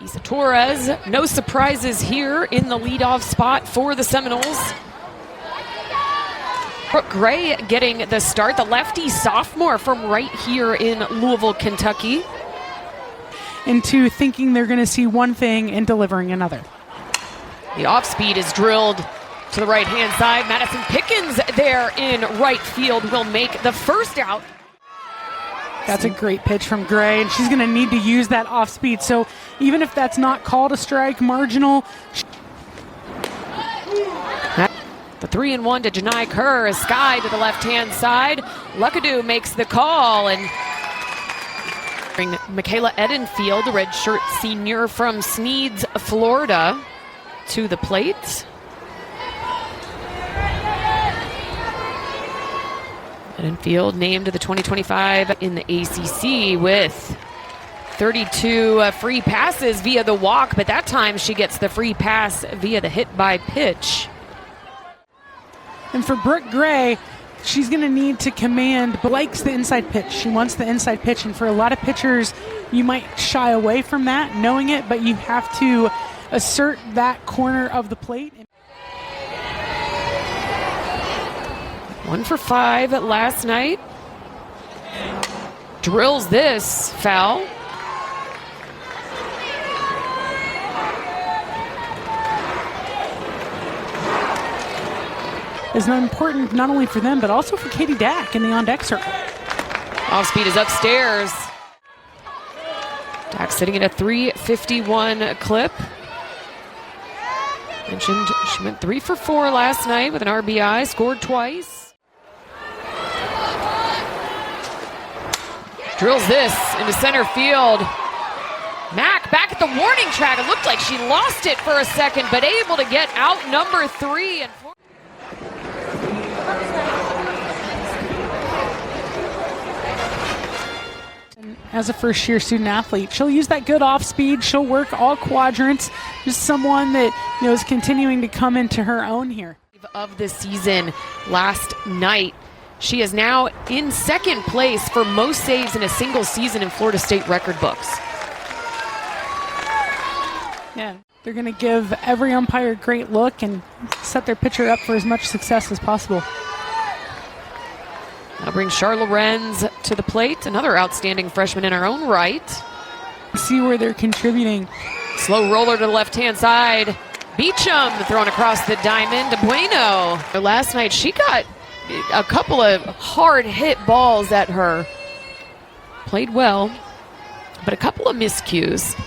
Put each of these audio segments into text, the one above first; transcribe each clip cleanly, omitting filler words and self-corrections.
Isa Torres, no surprises here in the leadoff spot for the Seminoles. Brooke Gray getting the start, the lefty sophomore from right here in Louisville, Kentucky. Into thinking they're going to see one thing and delivering another. The off speed is drilled to the right-hand side. Madison Pickens there in right field will make the first out. That's a great pitch from Gray, and she's going to need to use that off speed. So even if that's not called a strike, marginal. The 3-1 to Janai Kerr, a sky to the left-hand side. Luckadoo makes the call, and bring Michaela Edenfield, redshirt senior from Sneads, Florida, to the plate. Edenfield named to the 2025 in the ACC with 32 free passes via the walk, but that time she gets the free pass via the hit by pitch. And for Brooke Gray, she's going to need to command, but likes the inside pitch. She wants the inside pitch, and for a lot of pitchers, you might shy away from that, knowing it, but you have to assert that corner of the plate. 1 for 5 last night. Drills this foul. Is not important not only for them, but also for Katie Dack in the on-deck circle. Off speed is upstairs. Dack sitting at a 351 clip. Mentioned she went 3 for 4 last night with an RBI, scored twice. Drills this into center field. Mack back at the warning track. It looked like she lost it for a second, but able to get out number 3 and 4. As a first-year student athlete, she'll use that good off speed. She'll work all quadrants. Just someone that is continuing to come into her own here. Of the season last night, she is now in second place for most saves in a single season in Florida State record books. Yeah, they're going to give every umpire a great look and set their pitcher up for as much success as possible. That'll bring Charla Renz to the plate, another outstanding freshman in her own right. See where they're contributing. Slow roller to the left-hand side. Beecham thrown across the diamond to Bueno. Last night she got a couple of hard hit balls at her. Played well, but a couple of miscues.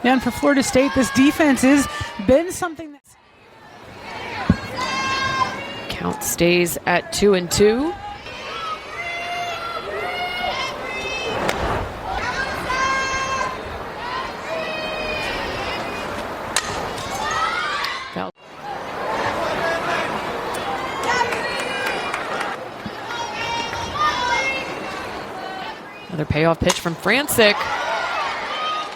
Yeah, and for Florida State, this defense has been something that's... Count stays at 2-2. Another payoff pitch from Francic.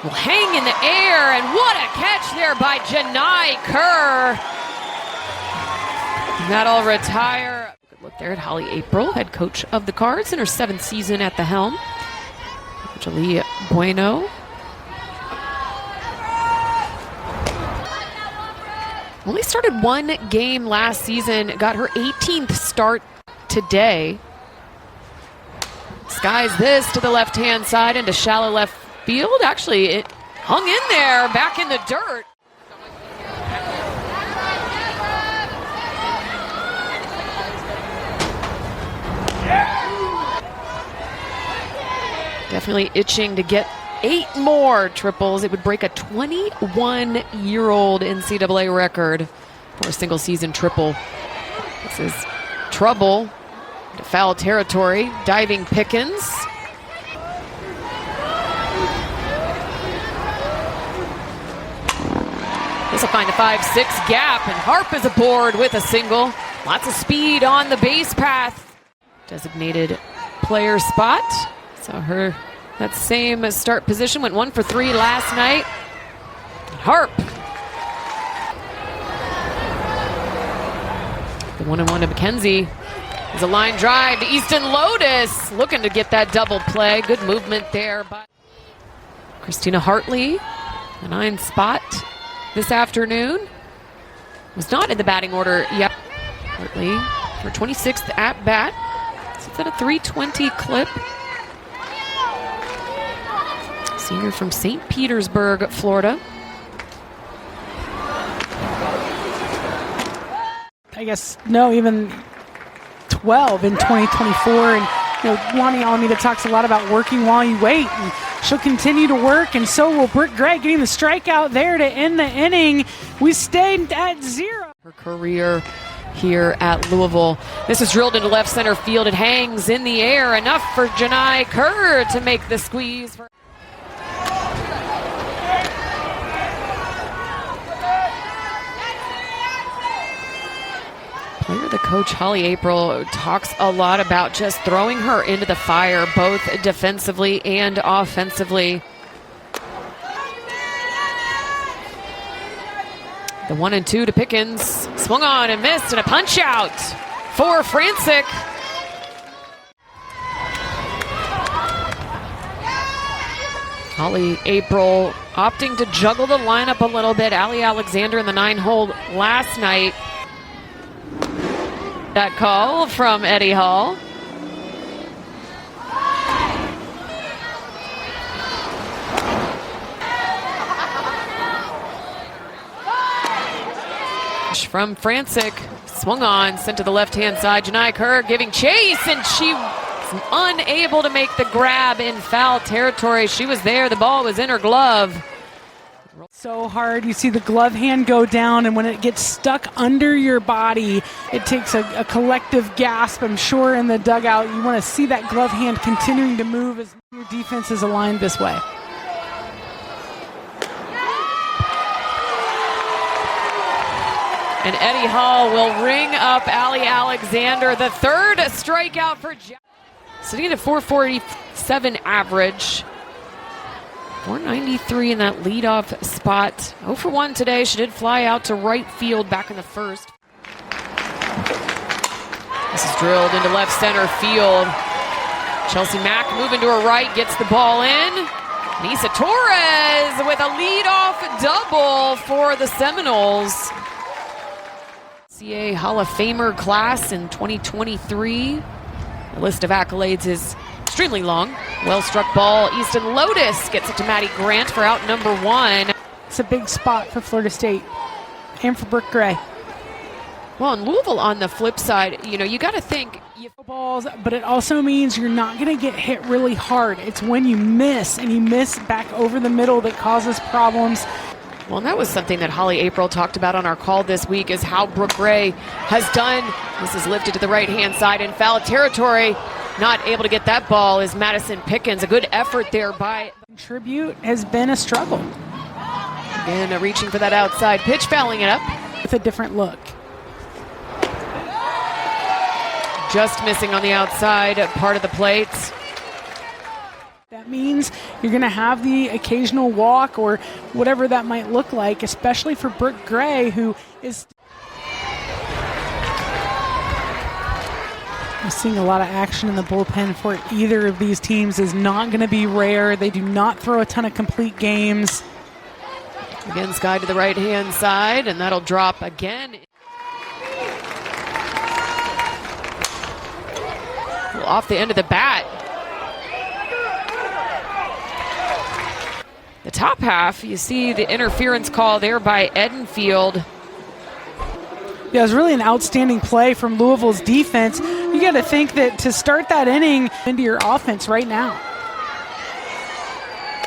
Will hang in the air, and what a catch there by Janai Kerr. That'll retire. Good look there at Holly April, head coach of the Cards in her 7th season at the helm. Jolie Bueno. Only started 1 game last season, got her 18th start today. Skies this to the left-hand side into shallow left field. Actually, it hung in there, back in the dirt. Definitely itching to get 8 more triples. It would break a 21-year-old NCAA record for a single season triple. This is trouble to foul territory. Diving Pickens. This will find a 5-6 gap, and Harp is aboard with a single. Lots of speed on the base path. Designated player spot. So that same start position went 1 for 3 last night. Harp. The 1-1 to McKenzie. There's a line drive to Easton Lotus. Looking to get that double play. Good movement there. Christina Hartley, the 9 spot this afternoon. Was not in the batting order yet. Hartley, her 26th at bat. Sits at a 320 clip. Senior from St. Petersburg, Florida. I guess, no, even 12 in 2024. And, Lonnie Alameda talks a lot about working while you wait. And she'll continue to work, and so will Britt Gray, getting the strikeout there to end the inning. We stayed at 0. Her career here at Louisville. This is drilled into left center field. It hangs in the air. Enough for Janai Kerr to make the squeeze. Player the coach, Holly April, talks a lot about just throwing her into the fire, both defensively and offensively. The 1-2 to Pickens. Swung on and missed, and a punch out for Francic. Holly April opting to juggle the lineup a little bit. Allie Alexander in the 9-hole last night. That call from Eddie Hall. From Francic, swung on, sent to the left-hand side. Janai Kerr giving chase, and she was unable to make the grab in foul territory. She was there, the ball was in her glove. So hard. You see the glove hand go down, and when it gets stuck under your body, it takes a collective gasp, I'm sure, in the dugout. You want to see that glove hand continuing to move as your defense is aligned this way. And Eddie Hall will ring up Allie Alexander, the 3rd strikeout for Jack. Sitting at a 447 average. 493 in that leadoff spot. 0 for 1 today. She did fly out to right field back in the 1st. This is drilled into left center field. Chelsea Mack moving to her right, gets the ball in. Nisa Torres with a leadoff double for the Seminoles. CA Hall of Famer class in 2023. The list of accolades is extremely long. Well-struck ball. Easton Lotus gets it to Maddie Grant for out number 1. It's a big spot for Florida State and for Britt Gray. Well, in Louisville on the flip side, you got to think. Balls, but it also means you're not going to get hit really hard. It's when you miss, and you miss back over the middle, that causes problems. Well, and that was something that Holly April talked about on our call this week, is how Britt Gray has done. This is lifted to the right-hand side in foul territory. Not able to get that ball is Madison Pickens. A good effort there by. Contribute has been a struggle. Again, reaching for that outside pitch, fouling it up. With a different look. Just missing on the outside part of the plate. That means you're going to have the occasional walk or whatever that might look like, especially for Britt Gray, who is seeing a lot of action in the bullpen for either of these teams. Is not going to be rare. They do not throw a ton of complete games. Again, Sky to the right-hand side, and that'll drop again. Off the end of the bat. The top half, you see the interference call there by Edenfield. Yeah, it was really an outstanding play from Louisville's defense. You got to think that to start that inning into your offense right now.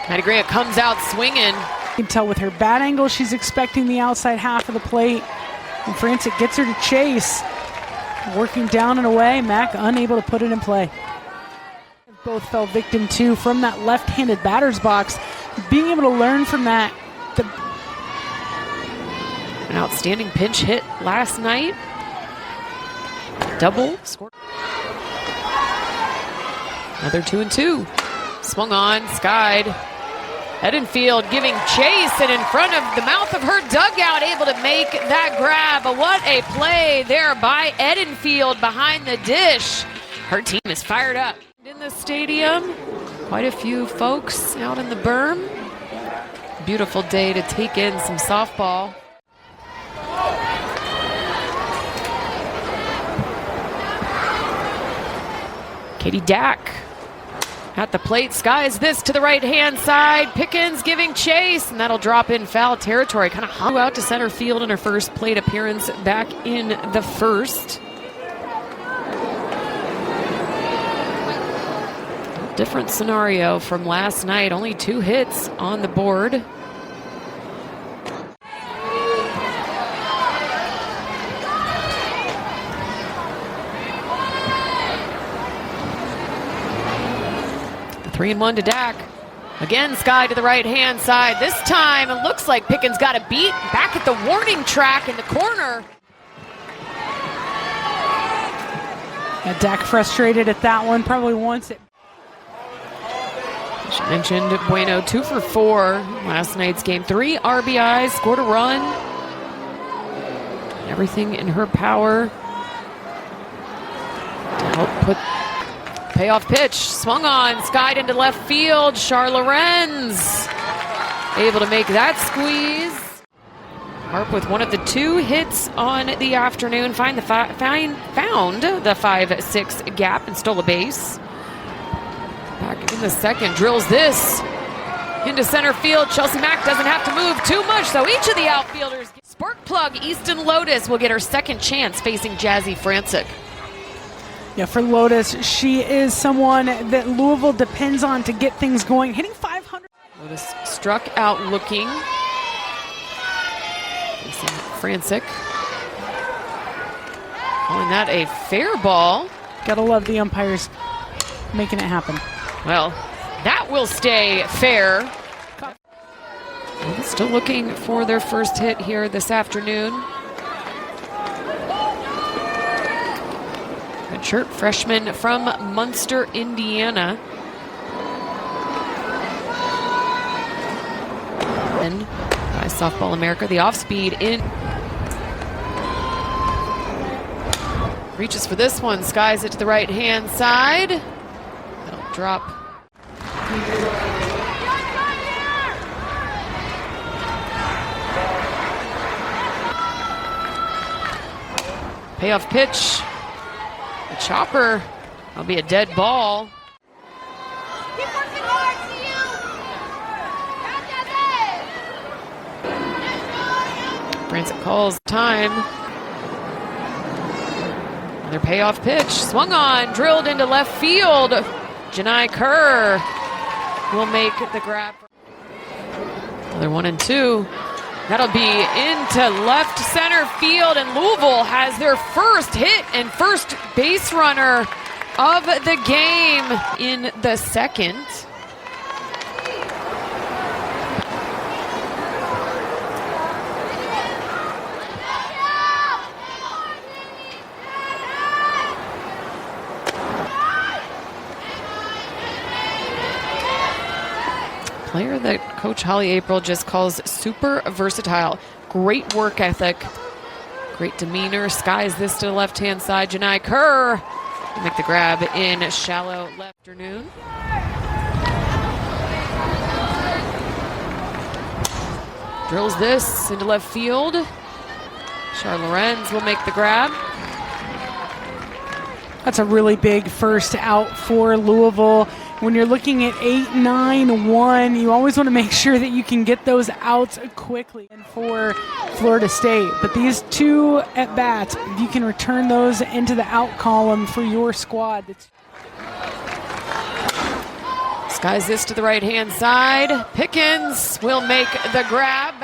Maddie Grant comes out swinging. You can tell with her bat angle, she's expecting the outside half of the plate. And Francic gets her to chase. Working down and away, Mack unable to put it in play. Both fell victim to from that left-handed batter's box. Being able to learn from that. An outstanding pinch hit last night. Double scored. Another 2-2. Swung on, skied. Edenfield giving chase, and in front of the mouth of her dugout, able to make that grab. What a play there by Edenfield behind the dish. Her team is fired up. In the stadium, quite a few folks out in the berm. Beautiful day to take in some softball. Katie Dack at the plate, skies this to the right-hand side. Pickens giving chase, and that'll drop in foul territory. Kind of hung out to center field in her first plate appearance back in the first. Different scenario from last night. Only 2 hits on the board. The 3-1 to Dack. Again, Sky to the right-hand side. This time, it looks like Pickens got a beat back at the warning track in the corner. Yeah, Dack frustrated at that one. Probably wants it. She mentioned Bueno 2 for 4 last night's game. 3 RBIs, scored a run. Everything in her power to help put payoff pitch. Swung on, skied into left field. Char Lorenz able to make that squeeze. Harp with one of the 2 hits on the afternoon. Found the 5-6 gap and stole a base. Back in the second, drills this into center field. Chelsea Mack doesn't have to move too much, so each of the outfielders. Spark plug Easton Lotus will get her second chance facing Jazzy Francic. Yeah, for Lotus, she is someone that Louisville depends on to get things going. Hitting 500. Lotus struck out looking. Facing Francic. Calling that a fair ball. Gotta love the umpires making it happen. Well, that will stay fair. Still looking for their first hit here this afternoon. Redshirt freshman from Munster, Indiana. And by Softball America, the off-speed in. Reaches for this one, skies it to the right-hand side. That'll drop. Payoff pitch. The chopper. That'll be a dead ball. Keep working hard, see you. Francic calls time. Another payoff pitch. Swung on, drilled into left field. Janai Kerr will make the grab. Another 1-2. That'll be into left center field, and Louisville has their first hit and first base runner of the game in the second. Player that Coach Holly April just calls super versatile. Great work ethic, great demeanor. Skies this to the left-hand side. Janai Kerr will make the grab in shallow left afternoon. Drills this into left field. Char Lorenz will make the grab. That's a really big first out for Louisville. When you're looking at 8-9-1, you always want to make sure that you can get those outs quickly. And for Florida State, but these 2 at-bats, if you can return those into the out column for your squad. Skies this to the right-hand side. Pickens will make the grab.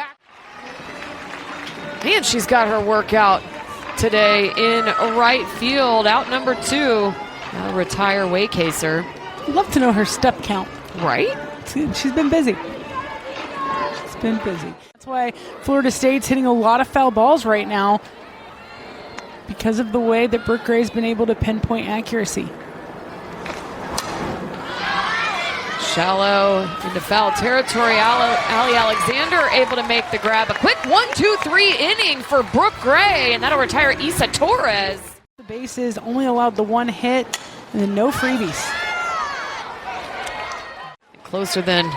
And she's got her workout today in right field. Out number 2. That'll retire Waycaser. I'd love to know her step count. Right? She's been busy. She's been busy. That's why Florida State's hitting a lot of foul balls right now, because of the way that Brooke Gray's been able to pinpoint accuracy. Shallow into foul territory. Allie Alexander able to make the grab. A quick 1-2-3 inning for Brooke Gray, and that'll retire Isa Torres. The bases only allowed the 1 hit, and then no freebies. Closer than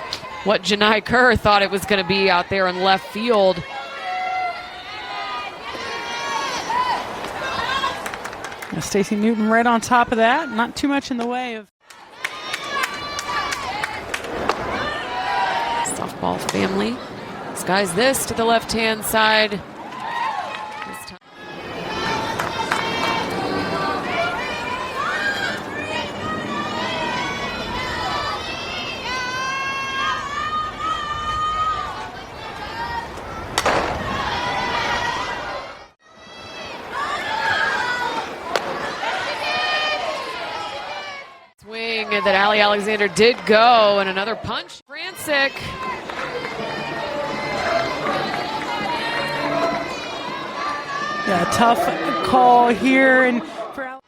what Janai Kerr thought it was going to be out there in left field. Stacey Newton right on top of that. Not too much in the way of. Softball family skies this to the left-hand side. This time. Swing that Allie Alexander did go, and another punch. Francic. Yeah, tough call here, and for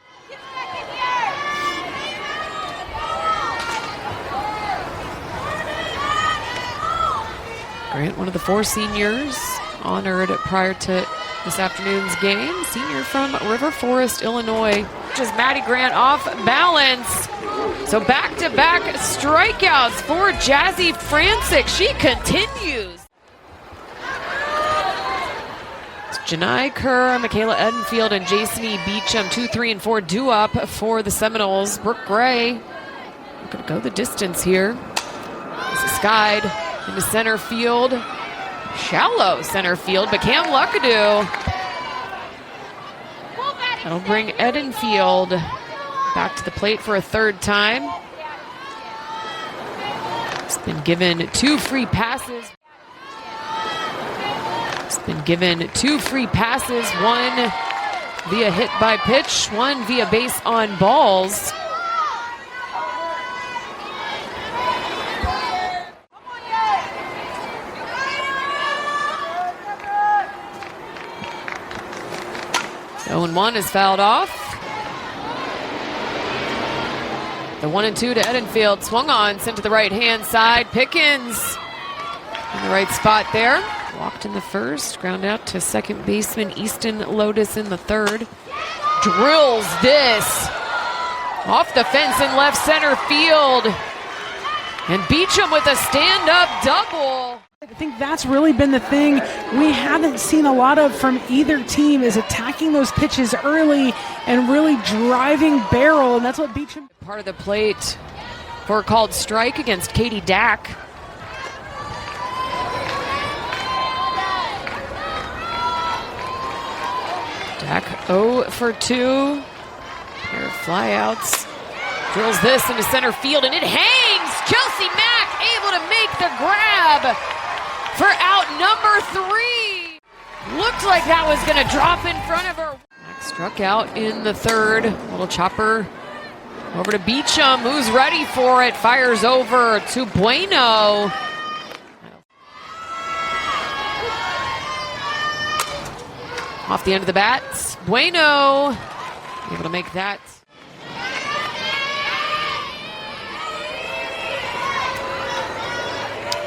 Grant, one of the 4 seniors honored prior to this afternoon's game. Senior from River Forest, Illinois. Just Maddie Grant off balance. So back-to-back strikeouts for Jazzy Francic. She continues. Janai Kerr, Michaela Edenfield, and Jason E. Beecham, 2, 3, and 4 due up for the Seminoles. Brooke Gray going to go the distance here. This is skied into center field. Shallow center field, but Cam Luckadoo. That'll bring Edenfield back to the plate for a 3rd time. He's been given 2 free passes. Been given 2 free passes, 1 via hit by pitch, 1 via base on balls. The 0-1 is fouled off. The 1-2 to Edenfield, swung on, sent to the right-hand side. Pickens in the right spot there. Walked in the first, ground out to second baseman Easton Lotus in the 3rd. Drills this off the fence in left center field. And Beecham with a stand-up double. I think that's really been the thing we haven't seen a lot of from either team, is attacking those pitches early and really driving barrel, and that's what Beecham. Part of the plate for a called strike against Katie Dack. Dack 0 for 2. Pair of flyouts. Drills this into center field, and it hangs! Chelsea Mack able to make the grab for out number 3. Looked like that was going to drop in front of her. Mack struck out in the 3rd. Little chopper over to Beecham, who's ready for it. Fires over to Bueno. Off the end of the bat, Bueno able to make that.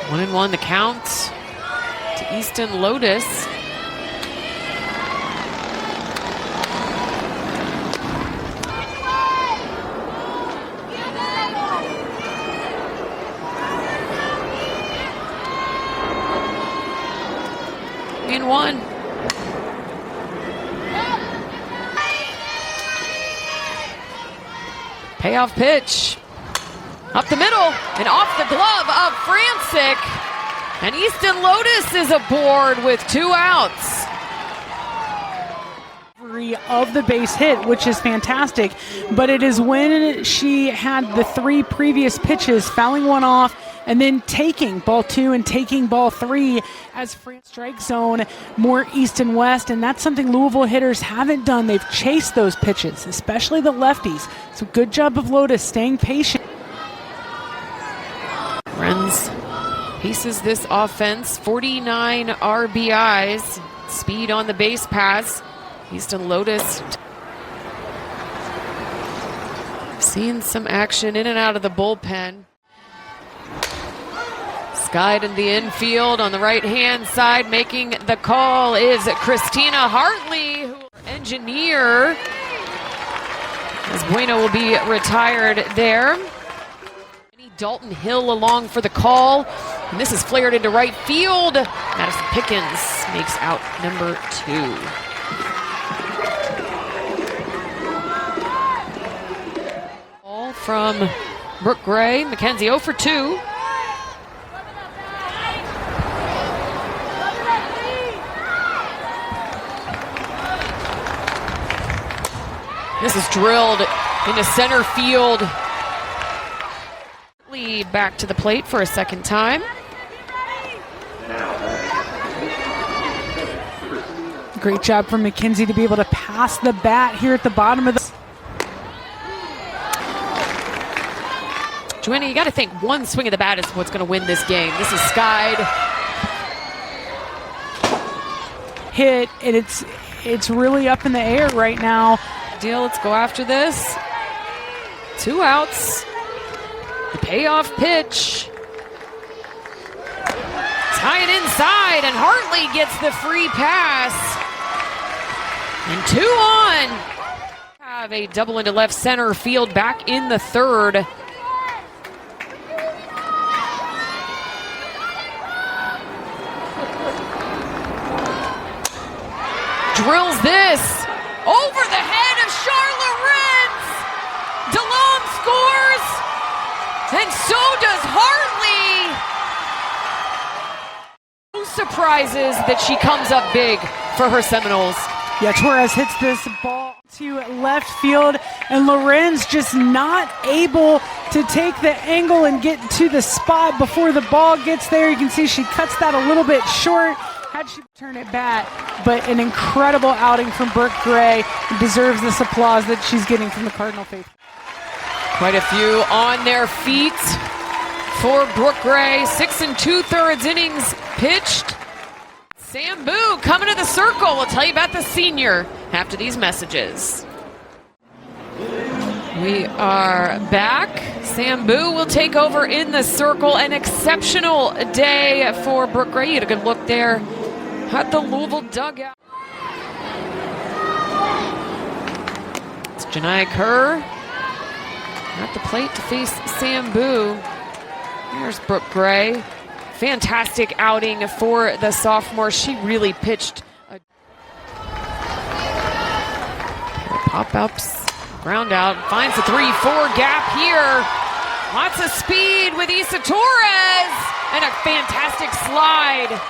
One and one the count to Easton Lotus. And one. Payoff pitch. Up the middle and off the glove of Francic. And Easton Lotus is aboard with 2 outs. Of the base hit, which is fantastic, but it is when she had the 3 previous pitches, fouling one off and then taking ball 2 and taking ball 3 as strike zone more east and west, and that's something Louisville hitters haven't done. They've chased those pitches, especially the lefties. So good job of Lotus staying patient. Renz pieces this offense, 49 RBIs, speed on the base pass. Easton Lotus seen some action in and out of the bullpen. Skied in the infield on the right-hand side. Making the call is Christina Hartley, who engineer, as Bueno will be retired there. Dalton Hill along for the call. And this is flared into right field. Madison Pickens makes out number 2. Ball from Brooke Gray. Mackenzie 0 for 2. This is drilled into center field. Back to the plate for a second time. Great job from Mackenzie to be able to pass the bat here at the bottom of the... Joanna, you got to think one swing of the bat is what's going to win this game. This is skied. Hit, and it's really up in the air right now. Deal, let's go after this. 2 outs. The payoff pitch. Tie it inside, and Hartley gets the free pass. And 2 on. Have a double into left center field back in the 3rd. Drills this over the head of Charlotte Renz. DeLome scores, and so does Hartley. No surprises that she comes up big for her Seminoles. Yeah, Torres hits this ball to left field, and Lorenz just not able to take the angle and get to the spot before the ball gets there. You can see she cuts that a little bit short. Had she turned it back, but an incredible outing from Brooke Gray. Deserves this applause that she's getting from the Cardinal faithful. Quite a few on their feet for Brooke Gray. 6 2/3 innings pitched. Sam Boo coming to the circle. We'll tell you about the senior after these messages. We are back. Sam Boo will take over in the circle. An exceptional day for Brooke Gray. You had a good look there at the Louisville dugout. It's Janai Kerr at the plate to face Sam Boo. Here's Brooke Gray. Fantastic outing for the sophomore. She really pitched. Pop-ups, ground out, finds the 3-4 gap here. Lots of speed with Issa Torres, and a fantastic slide.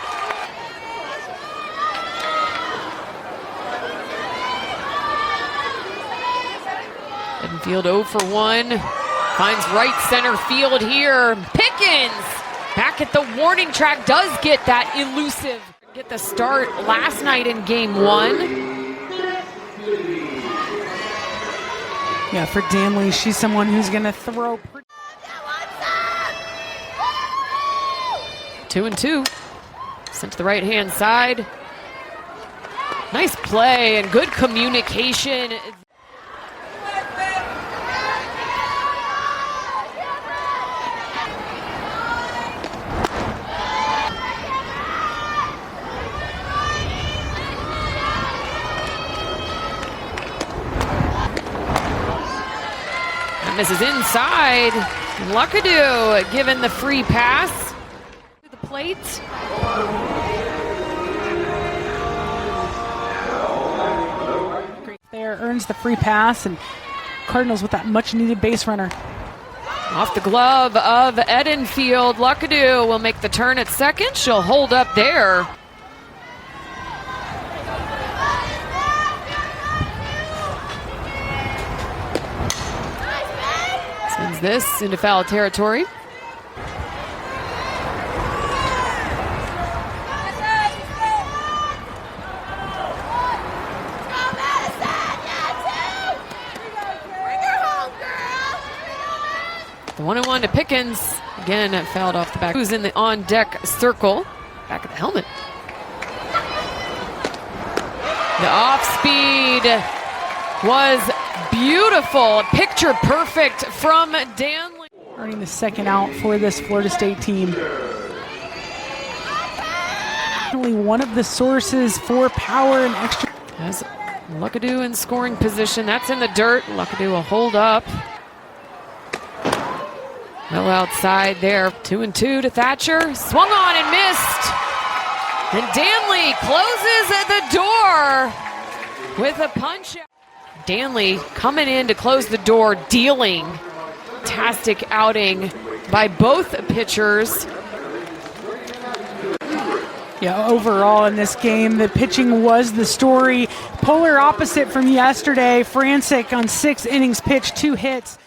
Edenfield 0 for 1. Finds right center field here. Pickens back at the warning track, does get that elusive. Get the start last night in game 1. Yeah, for Danley, she's someone who's going to throw. 2-2. Sent to the right-hand side. Nice play and good communication. That misses inside. Luckadoo given the free pass to the plate. There earns the free pass, and Cardinals with that much needed base runner. Off the glove of Edenfield. Luckadoo will make the turn at second. She'll hold up there. Sends this into foul territory. The 1-1 to Pickens. Again, it fouled off the back. Who's in the on-deck circle. Back of the helmet. The off-speed was beautiful. Picture perfect from Danley. Earning the second out for this Florida State team. Only one of the sources for power and extra. Has Luckadoo in scoring position. That's in the dirt. Luckadoo will hold up. Well outside there, 2-2 to Thatcher. Swung on and missed. And Danley closes at the door with a punch. Danley coming in to close the door, dealing. Fantastic outing by both pitchers. Yeah, overall in this game, the pitching was the story. Polar opposite from yesterday. Franczyk on 6 innings pitched, 2 hits.